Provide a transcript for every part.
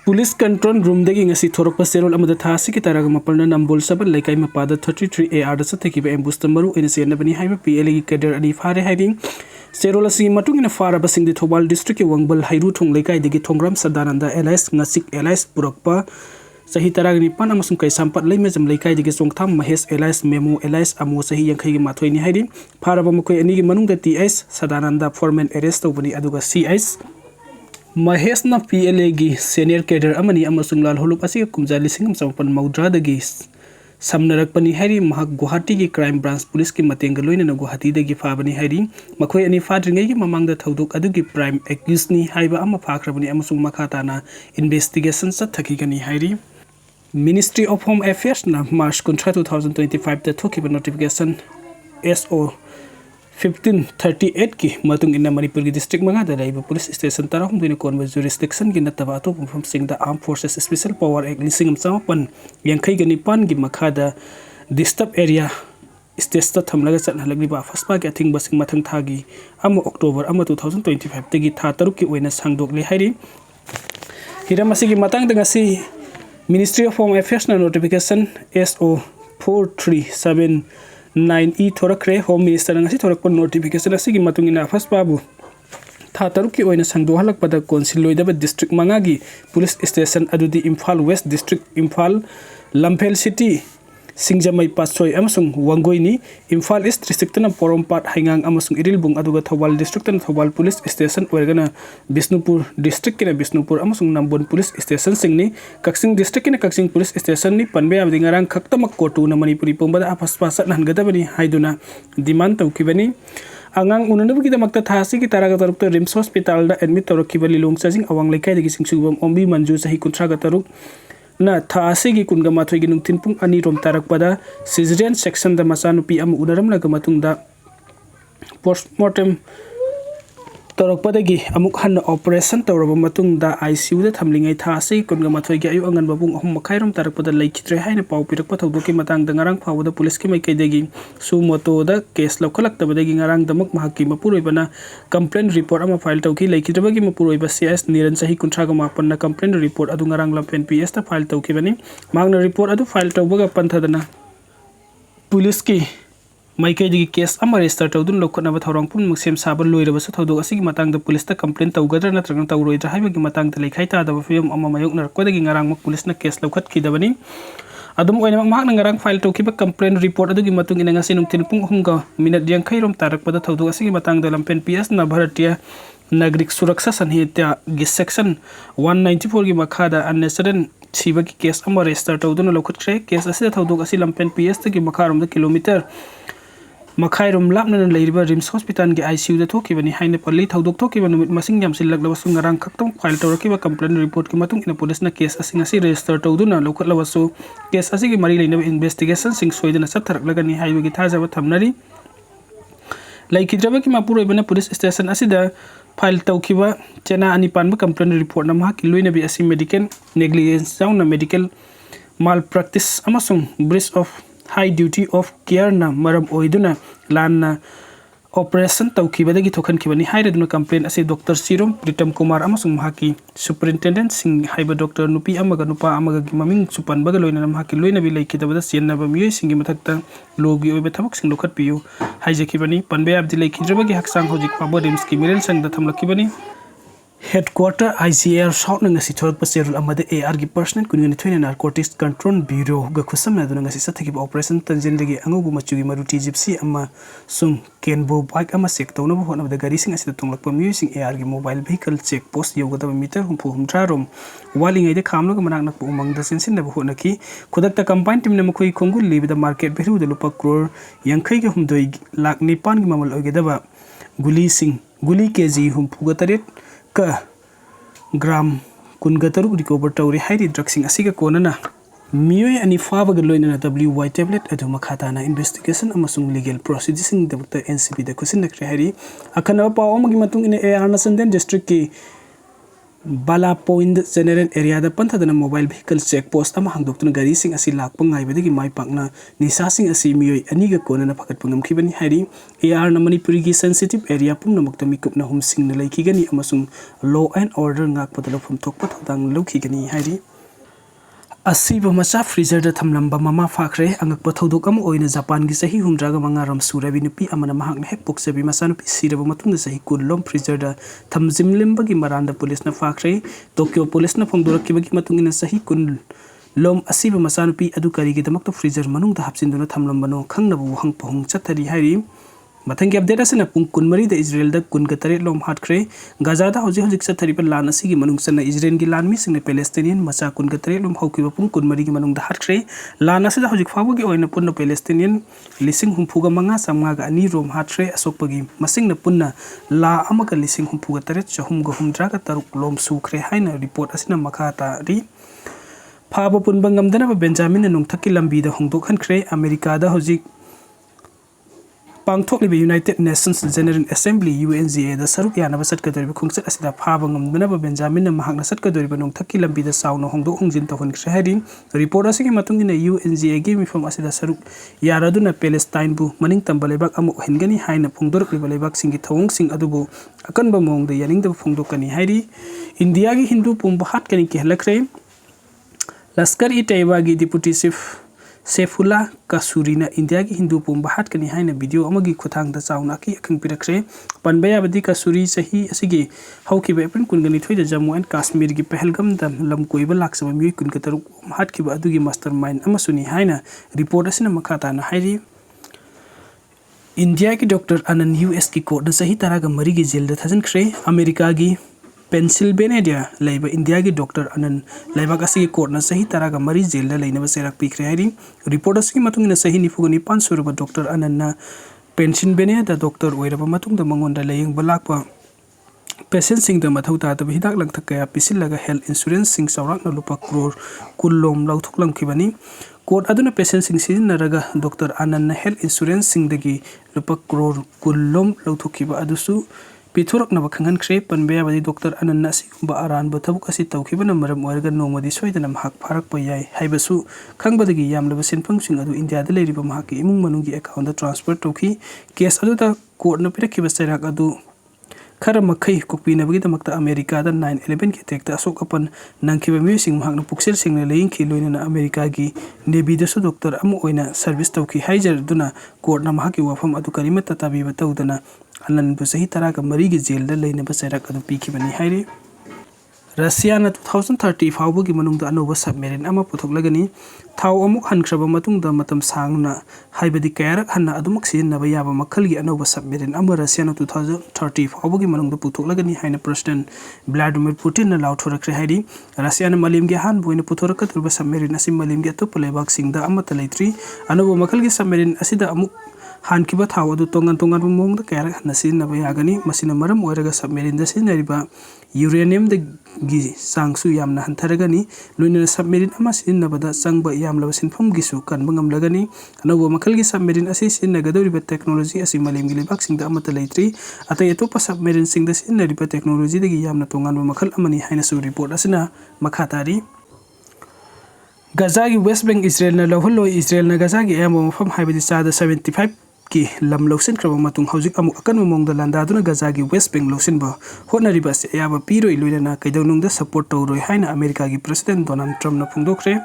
Police control room dagi ngasi thorok pa serol amada tha si kitaraga mapalna nambol saban laikai mapada 33 AR da satheki ba ambush tamaru ina sena bani haiba PLA gi kader ani fare haiding serol asi matung ina fara ba singdi Thobal district ki wangbal hairu thong laikai dagi thongram sadananda LS ngasik LS purakpa sahi tarag ni pan amasung kai sampat lai mejam laikai dagi songtham Mahesh LS Memo LS amo sahi yankhai gi mathoi ni haidi fara ba makoi ani gi manung da TS sadananda foreman arrest tobani aduga CS Mahesh na PLA gi senior cadre amani amasung lal holup asi kumja lising sampan maudra dagi samnarak pani hari mahak Guwahati gi crime branch police ki mateng loina na Guwahati dagi fabani hari makhoi ani fadringai gi mamang da thoduk adu gi prime accused ni haiba ama FAKHRE bani amasung makhata na investigation sat thaki gani hari Ministry of Home Affairs na March 2025 da thokiba notification SO 1538 ki matung ina Manipur gi district manga da laiba police station tarahum dine konwa jurisdiction gi nataba to pumfam sing da Armed Forces Special Power Act lisingam samapan yankhai gani pan gi makhada disturb area stage ta thamlaga chathalagli ba faspa gi athing basing mathang thagi ama October ama 2025 tegi tha taruk ki oina sangdok le hairi hiramasi gi matang da ngasi Ministry of Home Affairs na notification SO 4379 thorakre Home Minister ngasi thorakpa notification asigi matung ina first babu tha taruki oina sangdo halak pada council loidaba district mangagi police station adudi Imphal West District Imphal Lamphel City Singjamai Pasoi amasung Wangoi ni Imphal East District na Porompat Haingang amasung Irilbung aduga Thobal District na Thobal Police Station oirgana Bisnupur District kina Bisnupur amasung Nambon Police Station singni Kaksing District kina Kaksing Police Station ni panbe abdi ngarang khaktamak kotu na Manipuri pongbada apaspasa nangadabani haiduna demand tawkibani angang unanabu kita makta thasi ki taraga taruk to Rims Hospital da admit tawrakiba lilong sajing awang laikai dagi singsubam ombi manju sahi kuntraga taruk na thasi gi kunga mathoi gi nungtin pung ani rom tarak pada cesarean section da masanupi am unaram laga matung da postmortem tarok pada gi amuk han operation tawraba matung da ICU da thamlingai thasi kunga mathoi gi ayu angan babung ahum makhairom tarak pada laikhitre haina pau pirak pa thawdo ki matang da ngarang phawda police ki mai kai degi su moto da case lokhalak tabada gi ngarang damak mahaki mapuroi bana complaint report ama file tawki laikhitraba gi mapuroi ba CS niran sahi kuntra ga mapan na complaint report adu ngarang lampen PS ta file tawki bani magna report adu file tawbaga panthadana police ki Maikai digi case ama register tawdun lokona ba thorong pun muksem sabal loiraba sa thawdo asigi matang da police ta complaint tawgadra na tragang tawroidra haiba gi matang da laikhai ta da film ama mayok na ko dagi ngarang mak police na case lokhat ki dabani adum oina mak mak na ngarang file tawki ba complaint report adu gi matung ina ngasi nung tinpung humga minute yang khairom tarak pada thawdo asigi matang da lampen PS na Bharatiya Nagrik Suraksha Sanhita gi section 194 gi makhada unnecessary siba gi case ama register tawdun lokhat kre case asida thawdo asi lampen PS ta gi makharom da kilometer Makhairom lapna leiriba Rims Hospital gi ICU da thokibani haina palli thodok thokiba numit masing yamsil laglaba sungarang khaktam file tawrakiba complaint report ki matung ina police na case asinga si register tawduna lokhatlawa so case asigi mari leina investigation sing soidana satharak lagani haiba gi thajaba thamnari laikhidraba ki mapuroi bana police station asida file tawkiba chena ani panba complaint report na mahaki loina bi asi medical negligence jauna medical malpractice amasung breach of high duty of care na maram oiduna lanna operation tawkibadagi thokan kibani hairaduna complaint asi Dr. Sirom Pritam Kumar amasung mahaki superintendent sing haiba Dr. Nupi amaga nupa amaga gi maming supan baga loina mahaki loina bi laikidabada sienna ba Meeoi singi mathakta logi oiba thabak sing lokhat piyu haijakibani panbe abdi laikhidrabagi haksang hojik pabo Rims ki miren sang da thamlakibani Headquarter ICR South na ngasi thorp paserul amade AR gi personal kunini thoina narcotics control bureau ga khusam na duna ngasi sathaki operation tanjin legi angubu machugi maruti gypsy amma sung kenbo bike ama sek tawna bo hona da gari sing asida tunglakpa Meeoi sing AR gi mobile vehicle check post yoga da meter humpu humtra rom waling ai de khamna ga manak nak umang da sensin da bo hona ki khudakta combine team na makoi khongul libi da market value da lupa crore yankhai ga humdoi lakh nipan gi mamal oge da ba guli sing guli kg humpu ga taret ka gram kungataruk recover tawri hairi drugsing asiga konana Meeoi ani faba ga loina na WY tablet adu makhata na investigation amasung legal procedures sing dabta NCB da kusin na hairi akana pa omagi matung ina AR na Sanden district ki Bala Point General Area da panthadana mobile vehicle check post ama hangdoktuna gari sing asi lakpa ngaibadagi mai pakna nisa sing asi Meeoi aniga kona na phakat pangam khibani hairi AR na Manipuri gi sensitive area pumna mukta mikupna hum sing na laikigani amasung law and order ngak padala phum thokpa thodang lokhigani hairi Asiba Macha freezer da thamlamba mama FAKHRE angakpa thodok am oina Japan gi sahi humdraga mangaram surabi nupi amana mahak na hek poksabi masa nupi siraba matungda sahi kunlom freezer da thamjimlimba gi maranda police na FAKHRE Tokyo police na phongdorak ki matungina sahi kun lom Asiba Macha nupi adu kari gi damakta freezer manungda hapsinduna thamlamba no khangnabu hang pohong chathari hairi Mathangi update asina pung kunmari da Israel da kun gatare lom Hatkhre Gaza da hoji hoji chathari pa lan asi gi manung sana Israel gi lan mi sing Palestinian macha kun gatare lom hauki ba pung kunmari gi manung da Hatkhre lan asi da hoji fabu gi oina punna Palestinian lising humpuga manga samga ga ani rom Hatkhre asok pagi masing na punna la amaka lising humpuga tare chahum ga humdra ga taruk lom sukhre haina report asina makha ta ri phaba punba ngamdana ba Benjamin nung thakki lambi da hongdok Hankhre America da hoji Pangthokliba United Nations General Assembly UNGA da saruk yana basat kadori khungsat asida phaba ngamdana ba Benjamin na mahakna sat kadori ba nong thakki lambi da sauna hongdo hongjin tahon khari report asigi matungina UNGA gi mifam asida saruk yaraduna Palestine bu maning tambalebak amu hingani haina phongdor libak singi thawong sing adubu akan ba mong da yaning da phongdokani hairi India gi Hindu pumba hatkani ki halakre Lashkar-e-Taiba gi deputy chief Sefula Kasurina India ki Hindu pumba hatkani haina video amagi khuthang da chauna ki akhang pirakre panbaya badi Kasuri sahi asigi hauki ba April kungani thoida Jammu and Kashmir gi Pahalgam da lam koiba laksaba mi kun ka taru hatki ba adugi mastermind amasuni haina report asina makhata na hairi India ki Dr. Anand US ki court da sahi taraga mari gi jail da thajan khre America gi Pennsylvania laiba India ki Dr. Anand laiba kasi court na sahi taraga mari jail da laina ba serak pikre hairi report asigi matungina sahi nifugani 500 ruba Dr. Anand na Pennsylvania da doctor oiraba matung da mangonda layeng balakpa patient sing da mathau ta da hidak lang thakaya pisilaga health insurance sing sawrak na lupa crore kullom lauthuk lang khibani court aduna patient sing sizinaraga Dr. Anand na health insurance sing dagi lupa crore kullom lauthuk khiba adusu Pithurak na bakhangan khre panbaya badi Dr. Anand na sigumba aran ba thabuk asi tawkhibana maram oirga nomadi soidana mahak pharak pa yai haibasu khangbadagi yamlaba senphang sing adu India da leiriba mahak ki imung manungi account da transfer tawki case adu da court na pirakhiba sairak adu khara makhai kokpina bagi damakta America da 9/11 ki attack da asok apan nangkhiba mi sing mahak na puksel sing na leing khi loina na America gi navy da su doctor amu oina service tawki haijar duna court na mahak ki wafam adu karimata tabi ba tawdana Anand bu sahi taraga mari gi jail da leina ba sairak adu pikhibani hairi Russia na 2030 fawbu gi manung da anoba submarine ama puthoklagani thaw amuk hankraba matung da matam sangna haibadi kayarak hanna adumak sin na bayaba makhal gi anoba submarine ama Russia na 2030 fawbu gi manung da puthoklagani haina President Vladimir Putin na lauthorakre hairi Russia na malim gi han boina puthorakat urba submarine asim malim gi atop lebak singda ama talaitri anoba makhal gi submarine asida amuk han kiba thaw adu tongan mong da kayarak hanna sin na bayagani masina maram oiraga submarine da sin nariba uranium da gi sangsu yamna hantaragani loina submarine ama sin na bada sangba yamla sinpham gisu kan bangam lagani anoba makhal gi submarine asi sin na gadori ba technology asi malim gi lebak sing da amata leitri atai atopa submarine sing da sin na riba technology da gi yamna tongan makhal amani haina su report asina makhatari Gaza gi West Bank Israel na loholo Israel na Gaza gi amo mafam haibadi sada 75 ki lam losin kraba matung haujik amu akan momong da landa duna Gaza gi West Bank losin ba hona riba se yaba piro iluina na kaidonung da support tawroi haina America gi President Donald Trump na phungdokre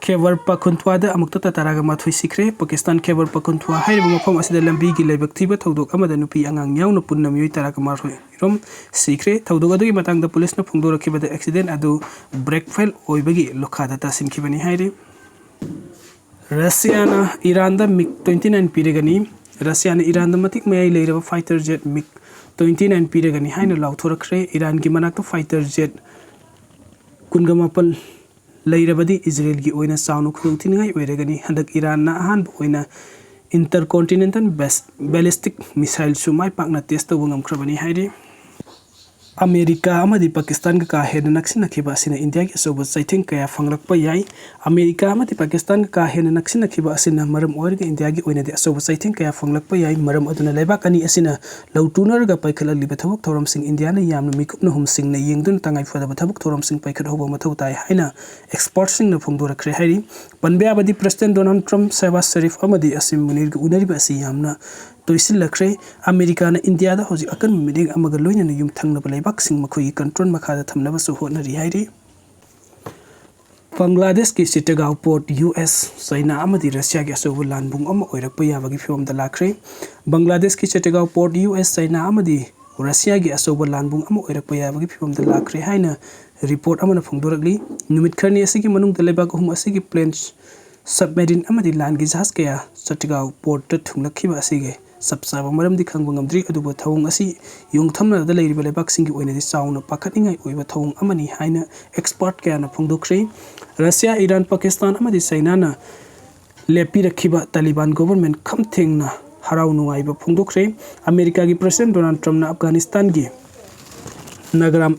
Khyber Pakhtunkhwa da Amuktada taraga mathoi Sikhre Pakistan Khyber Pakhtunkhwa hairiba mafam asida lambi gi laibak thiba tawdok amada nupi angang yauna punna Meeoi taraga marhoi rom Sikhre tawdok adu gi matang da police na phungdorakhiba da accident adu brake fail oibagi lokhada ta sinkhibani hairi Russia na Iran da MiG-29 piragani Russia na Iran da matik mayai leiraba fighter jet MiG-29 piragani haina lauthorakre Iran gi manakta fighter jet kungamapal leirabadi Israel gi oina saunu khudungthingai oiragani handak Iran na ahan oina intercontinental ballistic missile sumai pakna test tawngam khrabani hairi America amadi Pakistan ka hena naksina khiba asina India ki sobo saiting kaya fanglakpa yai America amadi Pakistan ka hena naksina khiba asina maram oirga India gi oina de sobo saiting kaya fanglakpa yai maram aduna leibak ani asina lautunar ga paikhala liba thabuk thoram sing India na yamna mikupna hum sing na yengdun tangai fada thabuk thoram sing paikhat hobo mathau tai haina export sing na phongdora khre hairi panbe abadi President Donald Trump Shehbaz Sharif amadi Asim Munir ga unari ba asi yamna toisil lakre America na India da hoji akan miding amaga loina na yum thangna balai baksing makhoi control makada thamna basu hona ri hairi Bangladesh ki Chittagong port US China amadi Russia ki asobu lanbung ama oirak pa yabagi film da lakre Bangladesh ki Chittagong port US China amadi Russia ki asobu lanbung ama oirak pa yabagi film da lakre haina report amana phongdorakli numit kharni asigi manung da lebak hum asigi planes submarine amadi land gi jahaz kaya Chittagong port ta thunglakhiba asige sabsaba maram di khangba ngamdri aduba thawung asi yung thamna da leiriba lebak singi oina di sauna pakhatingai oiba thawung amani haina expert kaya na phongdokre Russia Iran Pakistan amadi China na lepi rakhiba Taliban government khamthengna harau nuaiba phongdokre America gi President Donald Trump na Afghanistan gi Nagaram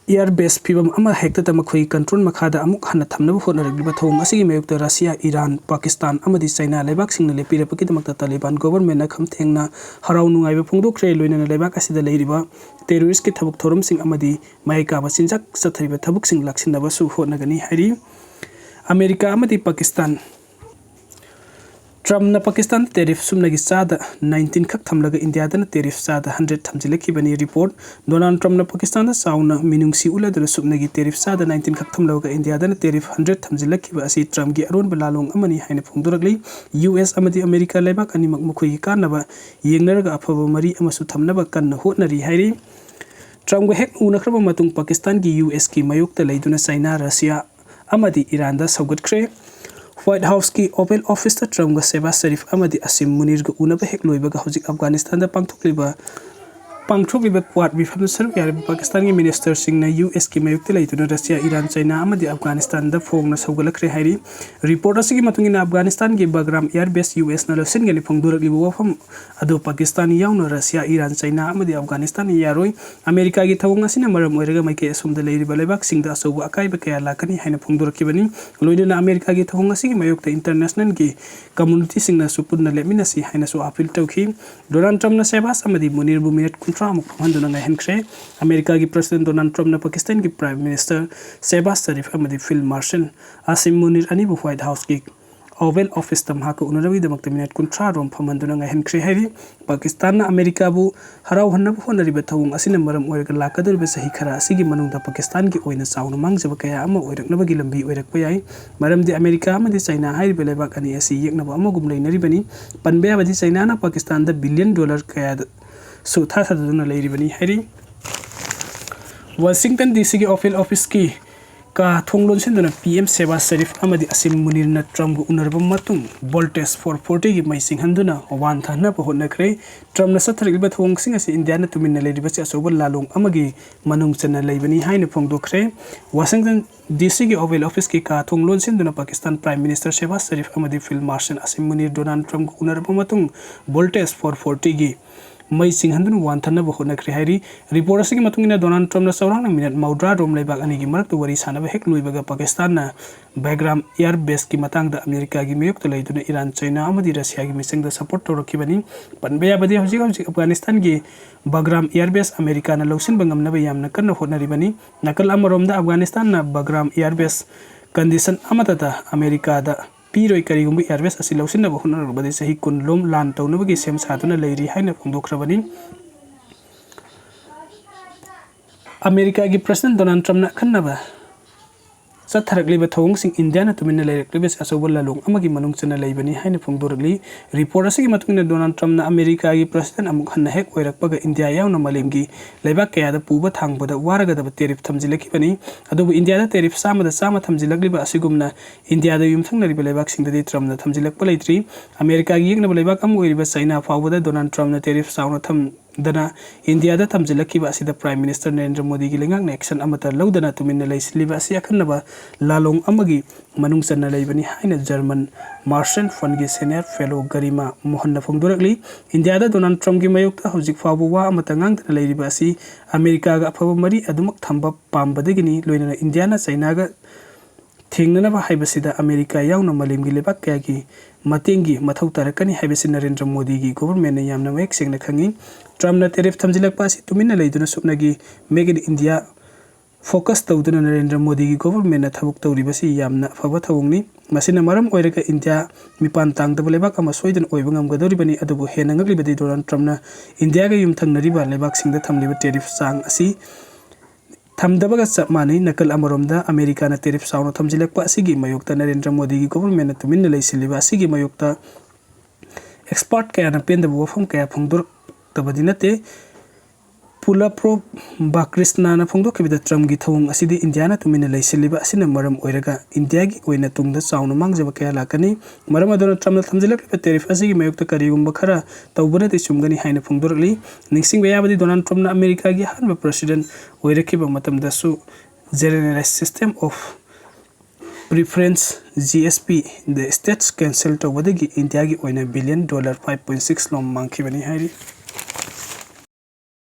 air base pibam ama hekta tamakhoi control makhada amuk hana thamna hona ragiba thawung asigi mayukta Russia Iran Pakistan amadi China lebak singna lepira pakitamakta Taliban government na khamthengna harau nungaiba phongdokre loina na lebak asida leiriba terrorist ki thabuk thorum sing amadi maika ba sinjak sathariba thabuk sing laksinna ba su hona gani hari America amadi Pakistan Trump na Pakistan tariff sumnagi sada 19 khak thamlaga India da tariff sada 100 thamjilaki bani report Donald Trump na Pakistan da sauna minungsi uladra sumnagi tariff sada 19 khak thamlaga India da tariff 100 thamjilaki ba asi Trump gi aron balalong amani haina phongdorakli US amadi America lebak ani makmukhui kanaba yengnaraga afaba mari amasu thamnaba kanna hotnari hairi Trump ga hek unakraba matung Pakistan gi US ki mayukta leiduna China Russia amadi Iran da saugatkhre White House ki Oval Office ta Trump ga Shehbaz Sharif amadi Asim Munir ga unaba hek loiba ga hojik Afghanistan da pangthokliba quad bifam saruk yar Pakistan gi minister sing na US ki mayukte leituna Russia Iran China amadi Afghanistan da phong na saugalakre hairi report asigi matungina Afghanistan gi Bagram air base US na losin gani phongdurak libu wafam ado Pakistan yauna Russia Iran China amadi Afghanistan yaroi America gi thawung asina maram oiraga maike asum da leiri balebak sing da sobu akai ba kaya lakani haina phongdurak kibani loidena America gi thawung asigi mayukta international gi community sing na supudna lemina si haina so appeal tawki Donald Trump na Shehbaz amadi Munir bu minute Trump handuna Hankhre America gi President Donald Trump na Pakistan gi Prime Minister Shehbaz Sharif amadi Field Marshal Asim Munir ani bu White House gi Oval Office tam haka unarawi damakta minute kuntra rom phamanduna Hankhre hairi Pakistan na America bu harau hanna bu honari bathawung asina maram oiraga lakadur be sahi khara asigi manungda Pakistan gi oina sauna mangjaba kaya ama oiraknaba gi lambi oirakpa yai maram di America amadi China hairi belebak ani asi yeknaba ama gumlai naribani panbe abadi China na Pakistan da $billion kaya so tha saduna leiribani hairi Washington DC ki Oval Office ki ka thonglon sinduna PM Shehbaz Sharif amadi Asim Munir na Trump gu unarba matung voltage 440 gi maising handuna wan thana pa honna khre Trump na sathariba thong sing asi India na tumin leiriba cha sobal lalong amagi manung chana leibani haina phongdo khre Washington DC ki Oval Office ki ka thonglon sinduna Pakistan Prime Minister Shehbaz Sharif amadi Field Marshal Asim Munir Donald Trump gu unarba matung voltage 440 gi mai sing handun wan thana ba hona khre hairi report asigi matungina Donald Trump na saurang minute maudra rom leibak ani gi marak to wari sanaba hek luibaga Pakistan na Bagram air base ki matang da America gi meyuk to leiduna Iran China amadi Russia gi miseng da support to rakibani panbeya badi hojik Afghanistan gi Bagram air base America na lawsin bangam na bayam na kanna hona ribani nakal amarom da Afghanistan na Bagram air base condition amata da America da Meeoi karigumbi airways asi lawsin na bahuna rubadi sahi kunlom lan tawnabagi sem satuna leiri haina phongdokrabani America gi President Donald Trump na khannaba satharakliba thawung sing India na tuminna leirakliba asobal lalong amagi manung chana leibani haina phongdorakli report asigi matungina Donald Trump na America gi President amuk hanna hek oirakpaga India yauna malemgi leibak kaya da puba thangbada waraga da tariff thamjilakibani adubu India da tariff sama thamjilakliba asigumna India da yumthangna riba leibak sing da Trump na thamjilakpa leitri America gi yekna leibak am oiriba China fawbada Donald Trump na tariff sauna dana India da thamjilakkiba asida Prime Minister Narendra Modi gi lengak action amata laudana tuminna leisliba asi akhanaba lalong amagi manung channa leibani haina German Martian Fund gi senior fellow Garima Mohan na phongdorakli India da Donald Trump gi mayokta hojik fabu wa amata ngangdana leiriba asi America ga afaba mari adumak thamba pambadagini loinana India na China ga थेंगनबा हाइबसिदा America यावना मालेमगी लेबाक कयागी मतेंगी मथौ तारकनी हाइबसि नरेंद्र मोदी गी government ने यामना make सेंगना खंगी ट्रम्प ना टेरिफ थमजिलकपा सि तुमिना लेदुना सुपनागी मेक इन इंडिया फोकस तौदुना नरेंद्र मोदी गी गवर्नमेंट ना थबुक तौरिबसि यामना फबा थवंगनी मसिना मरम ओइरका इंडिया मिपान तांगदब लेबाक अमा सोइदन ओइबा ngamgadoribani adubu hena ngaglibadi Donald Trump na India गा युमथंगनरिबा लेबाक सिंगदा थमलिबा टेरिफ सांग असि थमदबगा चपमानी नकल अमरोमदा अमेरिका ना टेरिफ साउनो थमजिलकपा असिगी मयोक्ता नरेंद्र मोदी गी गवर्नमेंट ना तुमिन लेसिलिबा असिगी मयोक्ता एक्सपर्ट कया ना पेंदब वफम कया फंगदुर तबदि नते पुला प्रो बाकृष्णा ना फंगदोखिबदा ट्रम्प गी थवंग असिदी इंडिया ना तुमिन लेसिलिबा असिना मरम ओइरगा इंडिया गी ओइना तुंगदा चाउनो मांगजबा कया लाकनी मरम अदोना ट्रम्प ना थमजिलकलिबा टेरिफ असिगी मयोक्ता करिगुम्बा खरा तौबना ते चुमगनी हाइना फंगदोरली निंगसिंग याबदी डोनाल्ड ट्रम्प ना अमेरिका गी हानबा president ओइरकिबा मतमदसु generalized system of preference GSP the states cancel tawdagi India gi oina $1 billion 5.6 lom mangkhibani hairi